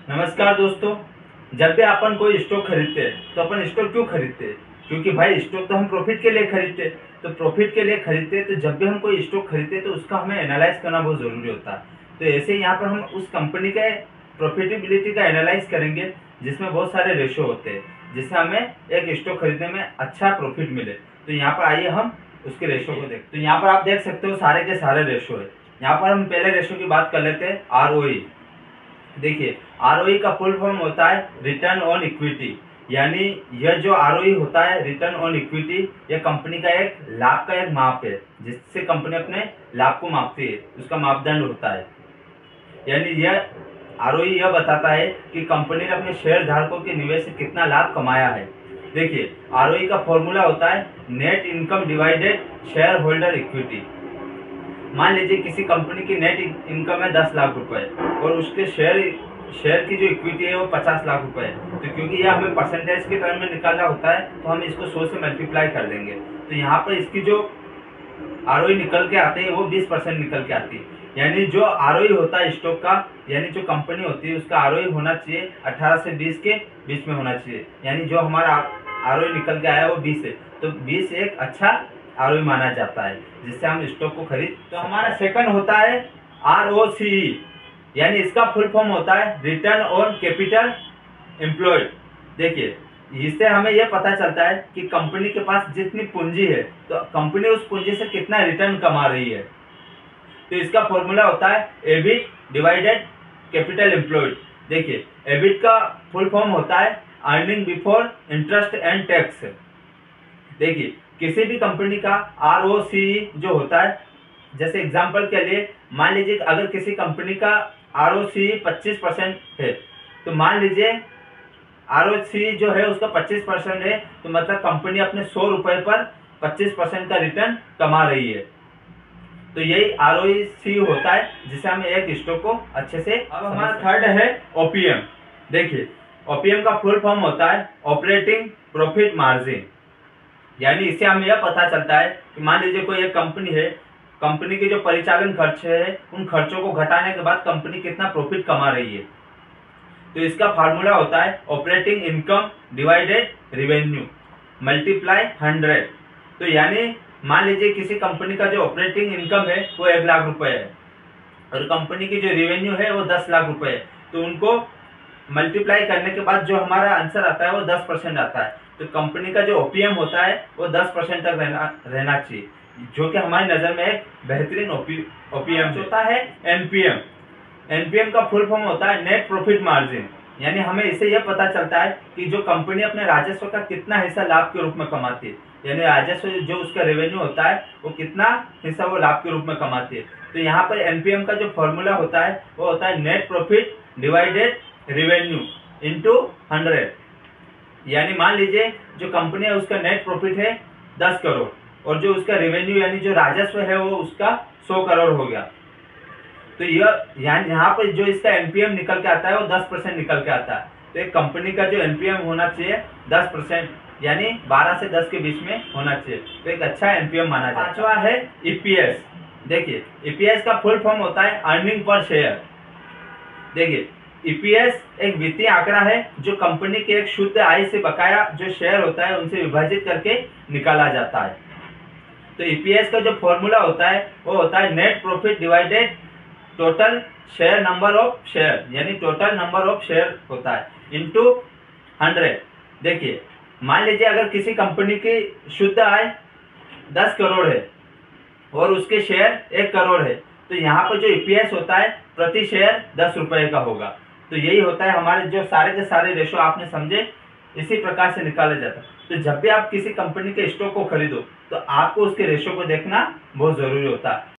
नमस्कार दोस्तों। जब भी अपन कोई स्टॉक खरीदते हैं तो अपन स्टॉक क्यों खरीदते हैं? क्योंकि भाई स्टॉक तो हम प्रॉफिट के लिए खरीदते हैं। तो प्रॉफिट के लिए खरीदते हैं तो जब भी हम कोई स्टॉक खरीदते हैं तो उसका हमें एनालाइज करना बहुत ज़रूरी होता है। तो ऐसे ही यहाँ पर हम उस कंपनी के प्रॉफिटेबिलिटी का एनालाइज करेंगे, जिसमें बहुत सारे रेशो होते हैं, जिससे हमें एक स्टॉक खरीदने में अच्छा प्रॉफिट मिले। तो यहाँ पर आइए हम उसके रेशो को देखते। तो यहाँ पर आप देख सकते हो सारे के सारे रेशो है। यहाँ पर हम पहले रेशो की बात कर लेते हैं, ROE। देखिए, आरओई का फुल फॉर्म होता है रिटर्न ऑन इक्विटी। यानी यह जो आरओई होता है, रिटर्न ऑन इक्विटी, यह कंपनी का एक लाभ का एक माप है, जिससे कंपनी अपने लाभ को मापती है, उसका मापदंड होता है। यानी यह आरओई यह बताता है कि कंपनी ने अपने शेयर धारकों के निवेश से कितना लाभ कमाया है। देखिए, आरओई का फॉर्मूला होता है net income divided share holder equity. मान लीजिए किसी कंपनी की नेट इनकम है 10 लाख रुपए और उसके शेयर की जो इक्विटी है वो 50 लाख रुपए है। तो क्योंकि यह हमें परसेंटेज के टर्म में निकालना होता है, तो हम इसको 100 से मल्टीप्लाई कर देंगे। तो यहाँ पर इसकी जो आरओई निकल के आते हैं वो 20% निकल के आती है। यानी जो आरओई होता है स्टॉक का, यानी जो कंपनी होती है उसका आरओई होना चाहिए 18 से 20 के बीच में होना चाहिए। यानी जो हमारा आरओई निकल के आया वो 20 है, तो 20 एक अच्छा आरओई माना जाता है, जिससे हम स्टॉक को खरीद। तो हमारा सेकंड होता है ROCE। यानी इसका फुल फॉर्म होता है रिटर्न ऑन कैपिटल एम्प्लॉयड। देखिए, इससे हमें यह पता चलता है कि कंपनी के पास जितनी पूंजी है तो कंपनी उस पूंजी से कितना रिटर्न कमा रही है। तो इसका फॉर्मूला होता है एबिट डिवाइडेड कैपिटल एम्प्लॉयड। देखिए, एबिट का फुल फॉर्म होता है earning before interest and tax. देखिए, किसी भी कंपनी का ROCE जो होता है, जैसे एग्जांपल के लिए मान लीजिए अगर किसी कंपनी का ROCE 25% है, तो मान लीजिए ROCE जो है उसका 25% है, तो मतलब कंपनी अपने 100 रुपए पर 25% का रिटर्न कमा रही है। तो यही ROCE होता है, जिससे हमें एक स्टॉक को अच्छे से। अब हमारा थर्ड है OPM। देखिए, OPM का फुल फॉर्म होता है ऑपरेटिंग प्रॉफिट मार्जिन। यानी इससे हमें यह पता चलता है कि मान लीजिए कोई एक कंपनी है, कंपनी के जो परिचालन खर्च है उन खर्चों को घटाने के बाद कंपनी कितना प्रॉफिट कमा रही है। तो इसका फार्मूला होता है operating income divided revenue multiply 100। तो यानी मान लीजिए किसी कंपनी का जो ऑपरेटिंग इनकम है वो 1 लाख रुपए है और कंपनी की जो रेवेन्यू है वो 10 लाख रुपए है, तो उनको मल्टीप्लाई करने के बाद जो हमारा आंसर आता है वो 10% आता है। तो कंपनी का जो ओपीएम होता है वो 10% तक रहना चाहिए, जो कि हमारी नज़र में एक बेहतरीन ओपीएम होता है। एनपीएम, एनपीएम का फुल फॉर्म होता है नेट प्रॉफिट मार्जिन। यानी हमें इससे यह पता चलता है कि जो कंपनी अपने राजस्व का कितना हिस्सा लाभ के रूप में कमाती है। यानी राजस्व जो उसका रेवेन्यू होता है वो कितना हिस्सा वो लाभ के रूप में कमाती है। तो यहाँ पर एनपीएम का जो फॉर्मूला होता है वो होता है net profit divided revenue into 100। यानी मान लीजिए जो कंपनी है उसका नेट प्रॉफिट है 10 करोड़ और जो उसका रेवेन्यू यानी जो राजस्व है वो उसका 100 करोड़ हो गया। तो यह यानी यहाँ पर जो इसका एनपीएम निकल के आता है वो 10% निकल के आता है। तो एक कंपनी का जो एनपीएम होना चाहिए 10%, यानी 12 से 10 के बीच में होना चाहिए, तो एक अच्छा एनपीएम माना जाता है। पांचवा है ईपीएस। देखिए, ईपीएस का फुल फॉर्म होता है अर्निंग पर शेयर। देखिए, ईपीएस एक वित्तीय आंकड़ा है जो कंपनी के एक शुद्ध आय से बकाया जो शेयर होता है उनसे विभाजित करके निकाला जाता है। तो ईपीएस का जो फॉर्मूला होता है वो होता है net profit divided total share number of share, यानी टोटल नंबर ऑफ शेयर होता है इंटू 100। देखिए, मान लीजिए अगर किसी कंपनी की शुद्ध आय 10 करोड़ है और उसके शेयर 1 करोड़ है, तो यहाँ पर जो ईपीएस होता है प्रति शेयर 10 रुपए का होगा। तो यही होता है हमारे जो सारे के सारे रेशो आपने समझे, इसी प्रकार से निकाला जाता है। तो जब भी आप किसी कंपनी के स्टॉक को खरीदो तो आपको उसके रेशो को देखना बहुत जरूरी होता है।